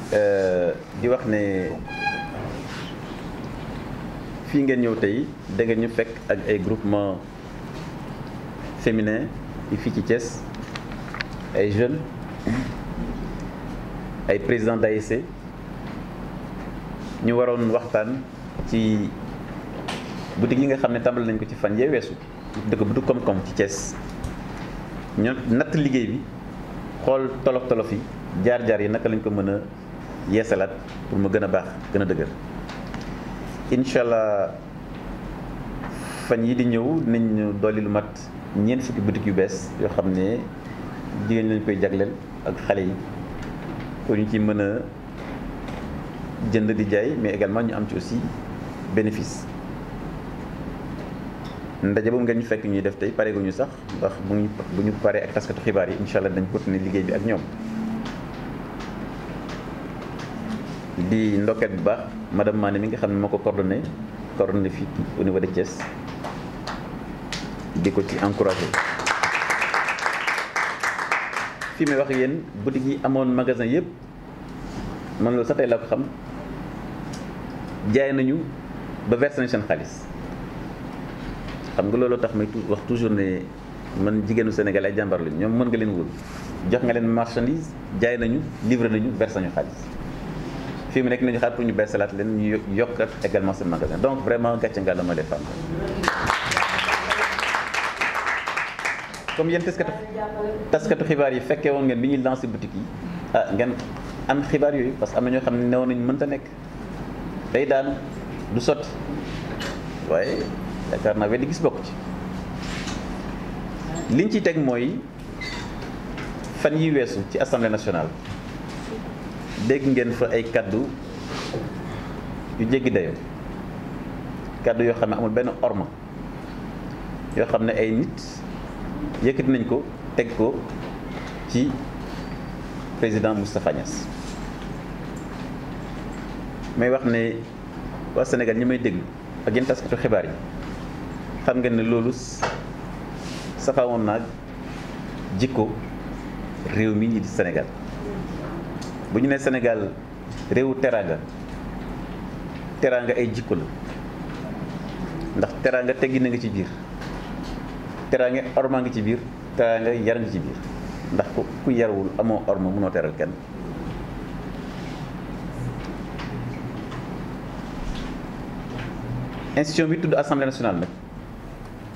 di wax ne fii ngeen ñëw tey da ngeen ñu fekk ak ay groupement féminin yi fii ci Thiès ay jeunes ay président d'ASC ñu waroon waxtaan ci boutique yi nga xam ne tàmbali nañ ko ci fan yee weesu dëkk bu du koom-koom ci Thiès ñu natt liggéey bi xool tolof-tolof yi jaar-jaar yi naka lañ ko mën a yeesalaat pour mu gën a baax gën a dëgër incha allah fan yi di ñëw dinañ ñu dolli lu mat ñeent fukki boutique yu bees yoo xam ne jigéen lañ koy jagleel ak xale yi pour ñu ci mën a jënd di jaay mais également ñu am ci aussi bénéfice. ndaje boobu ngeen ñu fekk ñuy def tey pare gu ñu sax ndax bu ñu paree ak taskatu xibaar yi incha allah dañ continuer liggéey bi ak ñoom. di ndokket bu baax madame Mané mi nga xam ne moo ko coordonné fii au niveau de Thiès di ko ci encouragé. fii may wax yéen boutique yi amoon magasin yëpp man loolu sax tey laa ko xam jaay nañu ba versé nañu seen xaalis. xam nga looloo tax may wax toujours ne man jigéenu Sénégal ay jàmbar lañu ñoom mën nga leen wóor jox nga leen marchandise jaay nañu livré nañu versé nañu xaalis fii mu nekk nañu xaar pour ñu beesalaat leen ñu yokkat également seen magasin donc vraiment gàcce nga la ma les femmes. comme yéen taskatu xibaar yi fekkee woon ngeen bi ñuy lancé boutique yi ngeen am xibaar yooyu parce que am na ñoo xam ne newoon nañu mënta nekk day daanu du sotti waaye yaakaar naa weddi gis bokk ci liñ ciy teg mooy fan yi weesu ci assemblée nationale dégg ngeen fa ay kaddu yu jéggi dayoo kaddu yoo xam ne amul benn orma yoo xam ne ay nit yëkkati nañ ko teg ko ci président Moustapha Niasse may wax ne waa Sénégal ñi may déglu ak yéen taskatu xibaar yi xam ngeen ne loolu safawoon naag jikko réew mi ñi di Sénégal bu ñu nee Sénégal réewu teraanga ay jikko la ndax teraanga teggi na nga ci biir teraanga orma nga ci biir teraanga yar nga ci biir ndax ku yarwul amoo orma mënoo teral kenn. institution bi tudd assemblée nationale nag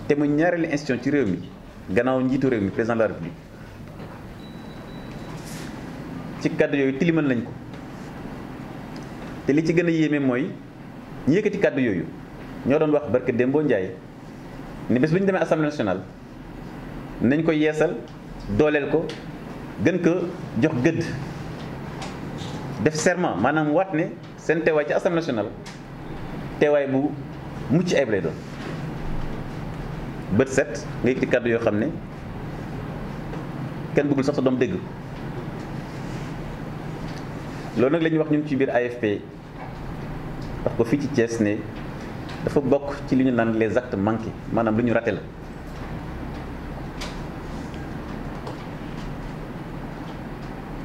te mu ñaareelu institution ci réew mi gannaaw njiitu réew mi président de la république ci kàddu yooyu tilimal nañ ko te li ci gën a yéeme mooy ñu yëkkati kàddu yooyu ñoo doon wax barke Dembo Ndiaye ni bés bu ñu demee assemblée nationale nañ ko yeesal dooleel ko gën ko jox gëdd def serment maanaam waat ne seen teewaay ci assemblée nationale teewaay bu mucc ayib lay doon bët set nga yëkkati kàddu yoo xam ne kenn bëggul sax sa doom dégg loolu nag la ñuy wax ñun ci biir AFP wax ko fii ci Thiès ne dafa bokk ci li ñu naan les actes manqués maanaam lu ñu raté la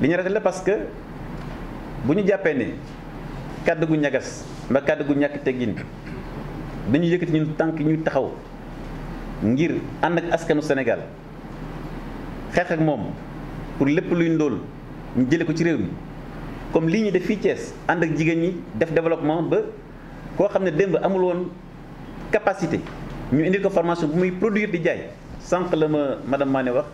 li ñu raté la parce que bu ñu jàppee ne kàddu gu ñagas mba kàddu gu ñàkk teggin dañu yëkkati ñun tànk ñuy taxaw ngir ànd ak askanu Sénégal xeex ak moom pour lépp luy ndóol ñu jële ko ci réew mi comme lii ñu def fii Thiès ànd ak jigéen ñi def développement ba koo xam ne démb amul woon capacité ñu indil ko formation bu muy produire di jaay sànq la ma madame Mané wax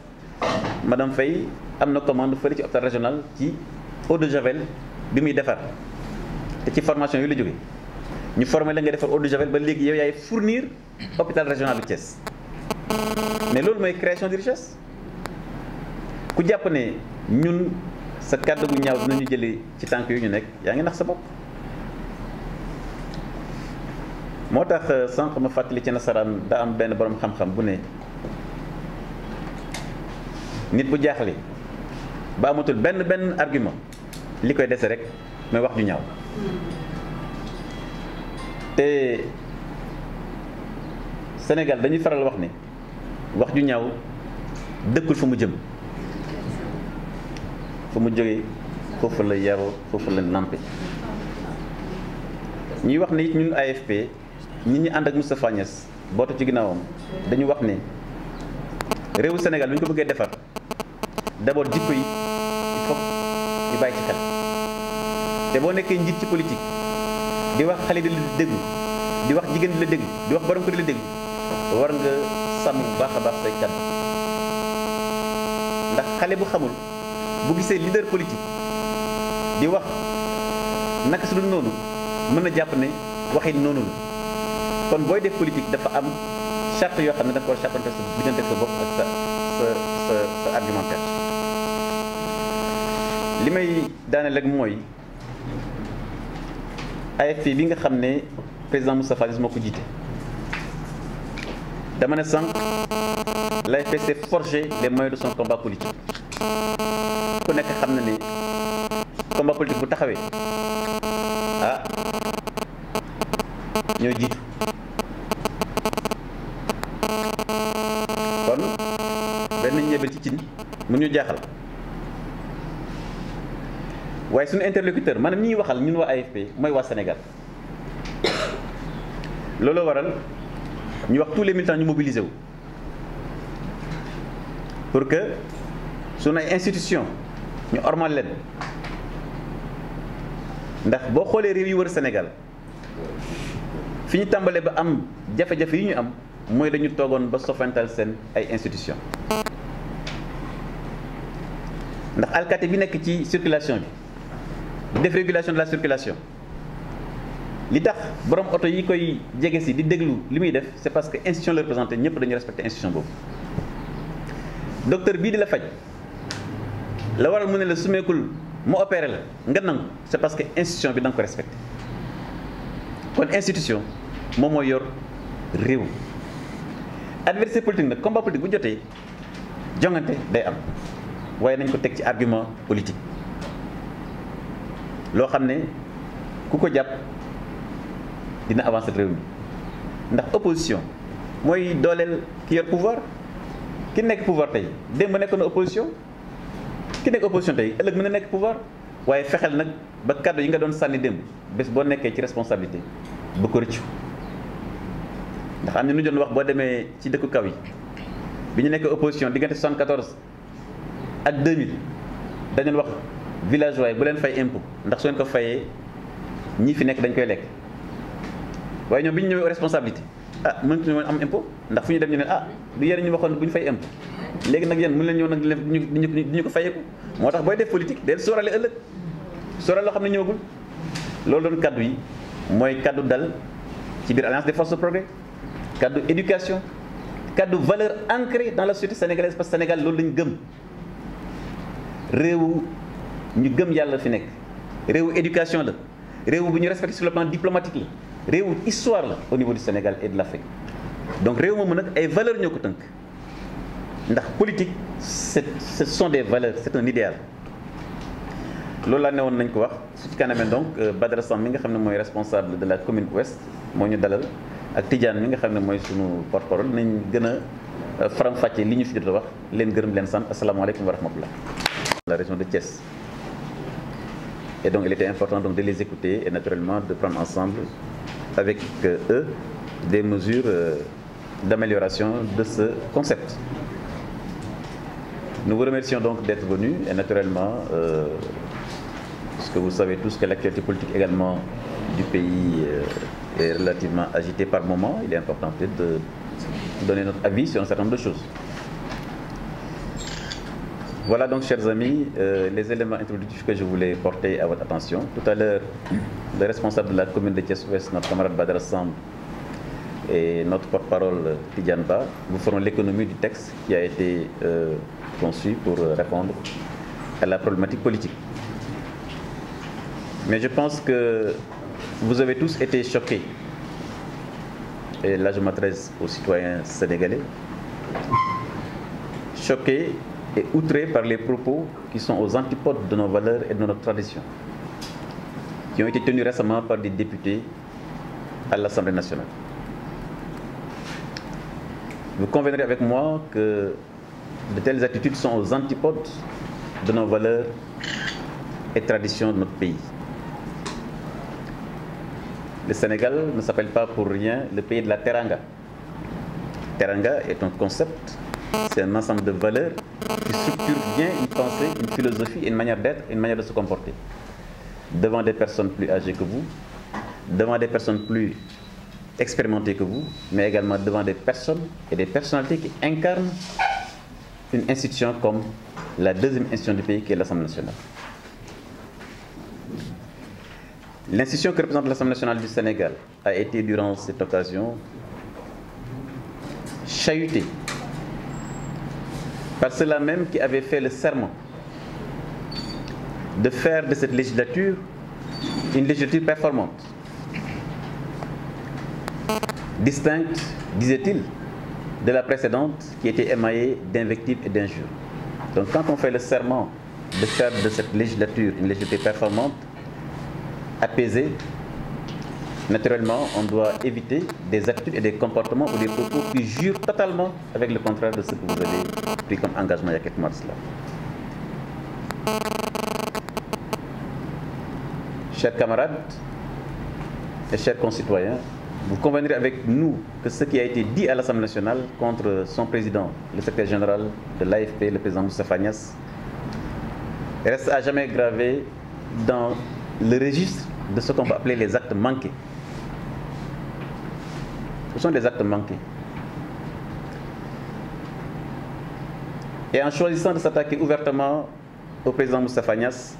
madame Faye am na commande fële ci hôpital régional ci eau de javel bi muy defar te ci formation yi la jóge ñu formé la nga defar eau de javel ba léegi yow yaay fournir hôpital régional bu Thiès mais loolu mooy création de richesse ku jàpp ne ñun sa kàddu gu ñaaw dinañu jëlee ci tànk yu ñu nekk yaa ngi nax sa bopp. moo tax sànq ma fàttali ci nasaraan daa am benn borom xam-xam bu ne nit bu jaaxle ba amatul benn argument li koy dese rek mooy wax ju ñaaw te Sénégal dañuy faral wax ne wax ju ñaaw dëkkul fa mu jëm fa mu jógee foofu la yaroo foofu la nampé ñuy wax ne it ñun AFP ñi ñu ànd ak Moustapha Niasse bootu ci ginnaawam dañu wax ne réewu Sénégal bu ñu ko bëggee defar d'abord jikko yi il faut ñu bàyyi ci xel te boo nekkee njiit ci politique di wax xale di la déglu di wax jigéen di la déglu di wax borom ko di la déglu war nga sàmm bu baax a baax say kàddu ndax xale bu xamul bu gisee leader politique di wax naka su dul noonu mën na jàpp ne waxin noonu la kon booy def politique dafa am charte yoo xam ne da nga ko war a chartante sa diggante sa bopp ak sa argumentaire. li may daaneel rek mooy AFP bi nga xam ne président Moustapha Niasse moo ko jiite dama ne sànq l'AFP s'est forgé les moyens de son combat politique ku nekk xam na ne combat politique bu taxawee ah ñoo jiitu kon benn ñebel ci cin mu ñu jaaxal waaye suñu interlocuteur maanaam ñi ñuy waxal ñun waa AFP mooy waa Sénégal looloo waral ñu wax tous les militants ñu mobiliser wu pour que suñu ay institution ñu ormal leen ndax boo xoolee réew yi wër Sénégal fi ñu tàmbalee ba am jafe-jafe yi ñu am mooy dañu toogoon ba sofantal seen ay institution ndax alkaati bi nekk ci circulation bi def régulation de la circulation li tax borom oto yi koy jege si di déglu li muy def c'est parce que institution la représenté ñëpp dañu respecté institution boobu docteur bii di la faj la waral mu ne la sumeekul mu opéré la nga nangu c'est parce que institution bi da nga ko respecté kon institution moom mooy yor réew adversaire politique nag combat politique bu jotee jongante day am waaye nañ ko teg ci argument politique loo xam ne ku ko jàpp dina avancer réew mi ndax opposition mooy dooleel ki yor pouvoir ki nekk pouvoir tey démb nekkoon na opposition ki nekk opposition tey ëllëg mën na nekk pouvoir waaye fexeel nag ba kàddu yi nga doon sànni démb bés boo nekkee ci responsabilité bu ko rëccu ndax am na nu doon wax boo demee ci dëkku kaw yi bi ñu nekkee opposition diggante 74 ak 2000 dañu wax villageois yi bu leen fay impôt ndax su leen ko fayee ñii fi nekk dañ koy lekk waaye ñoom bi ñu ñëwee responsabilité mënut ñu am impôt ndax fu ñu dem ñu ne du yéen ñu waxoon bu ñu fay impôt léegi nag yéen mën leen ñëw nag di ñu ko fayeeku moo tax booy def politique del sóorale ëllëg sóorale loo xam ne ñëwagul loolu doon kaddu yi mooy kaddu dal ci biir alliance des forces de progrès kaddu éducation kaddu valeur ancrée dans la société sénégalaise parce que Sénégal loolu lañu gëm réewu ñu gëm yàlla fi nekk réewu éducation la réewu bu ñu respecté sur le plan diplomatique la réewu histoire la au niveau du Sénégal et de l'Afrique donc réew moomu nag ay valeurs ñoo ko tënk ndax politique ce sont des valeurs c'est un idéal loolu laa ne woon nañ ko wax su ci kanamee donc Badara Samb mi nga xam ne mooy responsable de la commune ouest moo ñu dalal ak Tidiane mi nga xam ne mooy sunu porte-parole nañ gën a faram-fàcce li ñu fi jot a wax leen gërëm leen sant asalaamaaleykum wa rahmatullah la région de Thiès et donc il était important donc de les écouter et naturellement de prendre ensemble avec eux des mesures d'amélioration de ce concept. Nous vous remercions donc d'être venus et naturellement, parce que vous savez tous que l'actualité politique également du pays est relativement agitée par moment, il est important peut-être de donner notre avis sur un certain nombre de choses. Voilà donc, chers amis, les éléments introductifs que je voulais porter à votre attention. Tout à l'heure, le responsable de la commune de Thiès-Ouest, notre camarade Badara Samb, et notre porte-parole Tidiane Ba vous feront l'économie du texte qui a été conçu pour répondre à la problématique politique. Mais je pense que vous avez tous été choqués, et là je m'adresse aux citoyens sénégalais, choqués et outrés par les propos qui sont aux antipodes de nos valeurs et de notre tradition, qui ont été tenus récemment par des députés à l'Assemblée nationale. Vous conviendrez avec moi que de telles attitudes sont aux antipodes de nos valeurs et traditions de notre pays. Le Sénégal ne s'appelle pas pour rien le pays de la Teranga. Teranga est un concept, c'est un ensemble de valeurs qui structure bien une pensée, une philosophie, une manière d'être, une manière de se comporter. Devant des personnes plus âgées que vous, devant des personnes plus expérimentées que vous, mais également devant des personnes et des personnalités qui incarnent une institution comme la deuxième institution du pays qui est l'Assemblée nationale. L'institution que représente l'Assemblée nationale du Sénégal a été durant cette occasion chahutée par ceux-là même qui avaient fait le serment de faire de cette législature une législature performante, distincte, disait-il, de la précédente qui était émaillée d'invectives et d'injures. Donc quand on fait le serment de faire de cette législature une législature performante, apaisée, naturellement on doit éviter des attitudes et des comportements ou des propos qui jurent totalement avec le contraire de ce que vous avez pris comme engagement il y a quelques mois de cela. Chers camarades et chers concitoyens, vous conviendrez avec nous que ce qui a été dit à l'Assemblée nationale contre son président, le secrétaire général de l'AFP, le président Moustapha Niasse, reste à jamais gravé dans le registre de ce qu'on va appeler les actes manqués. Ce sont des actes manqués. Et en choisissant de s'attaquer ouvertement au président Moustapha Niasse,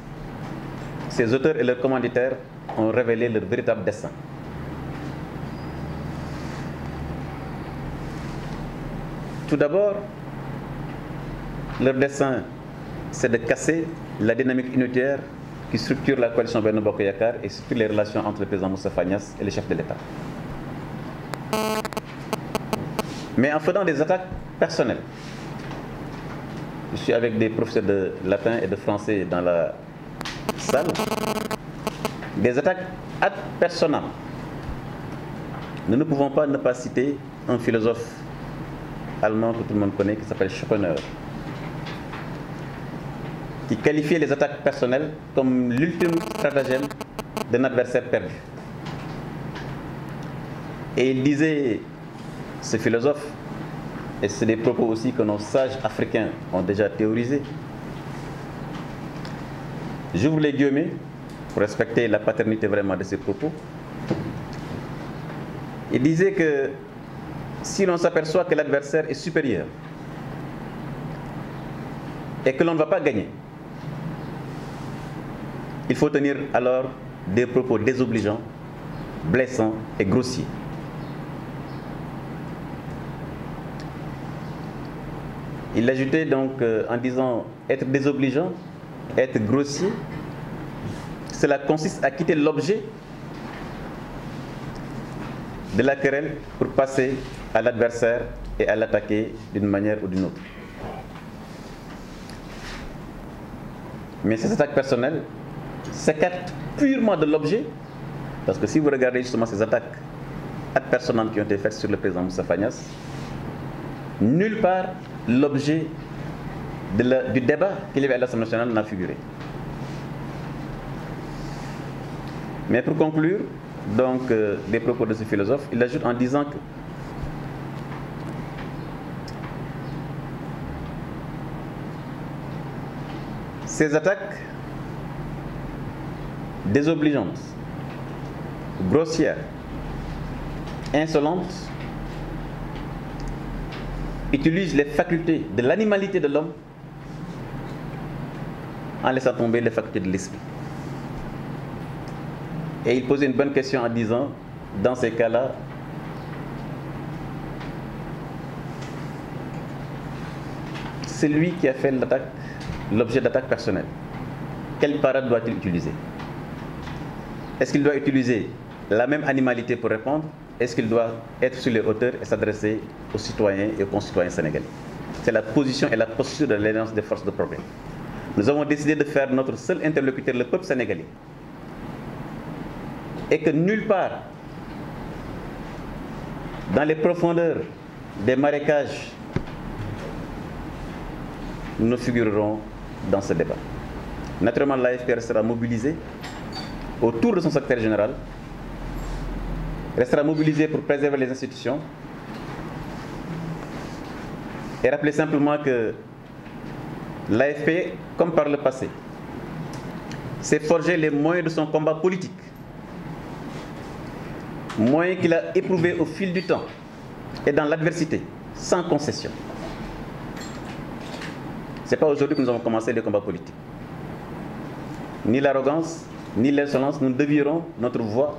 ses auteurs et leurs commanditaires ont révélé leur véritable dessein. Tout d'abord, leur dessein, c'est de casser la dynamique unitaire qui structure la coalition Benno Bokk Yakaar et structure les relations entre le président Moustapha Niasse et le chef de l'État. Mais en faisant des attaques personnelles. Je suis avec des professeurs de latin et de français dans la salle. Des attaques ad personam. Nous ne pouvons pas ne pas citer un philosophe allemand que tout le monde connaît qui s'appelle Schopenhauer, qui qualifiait les attaques personnelles comme l'ultime stratagème d'un adversaire perdu. Et il disait, ce philosophe, et c'est des propos aussi que nos sages africains ont déjà théorisés, j'ouvre les guillemets pour respecter la paternité vraiment de ces propos. Il disait que si l'on s'aperçoit que l'adversaire est supérieur et que l'on ne va pas gagner, il faut tenir alors des propos désobligeants, blessants et grossiers. Il ajoutait donc en disant être désobligeant, être grossier, cela consiste à quitter l'objet de la querelle pour passer à l'adversaire et à l'attaquer d'une manière ou d'une autre. Mais ces attaques personnelles s'écartent purement de l'objet, parce que si vous regardez justement ces attaques ad personam qui ont été faites sur le président Moustapha Niasse, nulle part l'objet du débat qu'il y avait à l'Assemblée nationale n'a figuré. Mais pour conclure, donc, des propos de ce philosophe, il ajoute en disant que ces attaques désobligeantes, grossières, insolentes, utilisent les facultés de l'animalité de l'homme en laissant tomber les facultés de l'esprit. Et il posait une bonne question en disant, dans ces cas-là, celui qui a fait l'attaque, l'objet d'attaque personnelle, quelle parade doit-il utiliser? Est-ce qu'il doit utiliser la même animalité pour répondre? Est-ce qu'il doit être sur les hauteurs et s'adresser aux citoyens et aux concitoyens sénégalais? C'est la position et la posture de l'Alliance des forces de progrès. Nous avons décidé de faire notre seul interlocuteur le peuple sénégalais. Et que nulle part, dans les profondeurs des nous ne figurerons dans ce débat. Naturellement, l'AFP restera mobilisée autour de son secrétaire général, restera mobilisée pour préserver les institutions et rappeler simplement que l'AFP, comme par le passé, s'est forgé les moyens de son combat politique, moyens qu'il a éprouvés au fil du temps et dans l'adversité, sans concession. Ce n'est pas aujourd'hui que nous avons commencé les combats politiques. Ni l'arrogance, ni l'insolence, nous dévierons notre voie,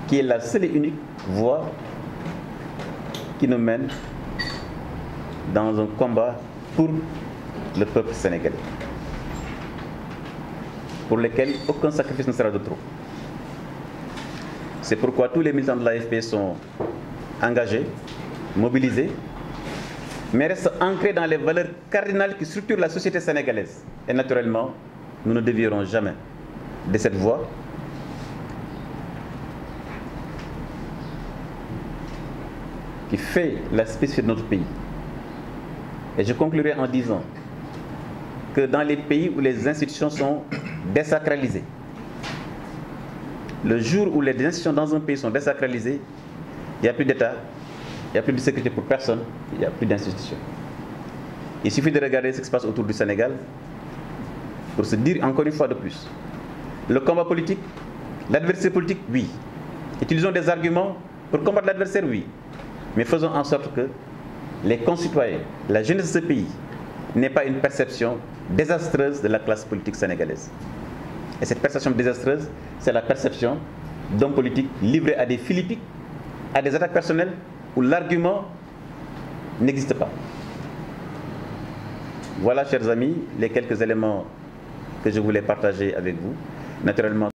qui est la seule et unique voie qui nous mène dans un combat pour le peuple sénégalais, pour lequel aucun sacrifice ne sera de trop. C'est pourquoi tous les militants de l'AFP sont engagés, mobilisés, mais restent ancrés dans les valeurs cardinales qui structurent la société sénégalaise. Et naturellement, nous ne dévierons jamais de cette voie qui fait la spécificité de notre pays. Et je conclurai en disant que dans les pays où les institutions sont désacralisées, le jour où les institutions dans un pays sont désacralisées, il n'y a plus d'État, il n'y a plus de sécurité pour personne, il n'y a plus d'institutions. Il suffit de regarder ce qui se passe autour du Sénégal pour se dire encore une fois de plus, le combat politique, l'adversaire politique, oui. Utilisons des arguments pour combattre l'adversaire, oui. Mais faisons en sorte que les concitoyens, la jeunesse de ce pays, n'aient pas une perception désastreuse de la classe politique sénégalaise. Et cette perception désastreuse, c'est la perception d'hommes politiques livrés à des philippiques, à des attaques personnelles où l'argument n'existe pas. Voilà, chers amis, les quelques éléments que je voulais partager avec vous. Naturellement,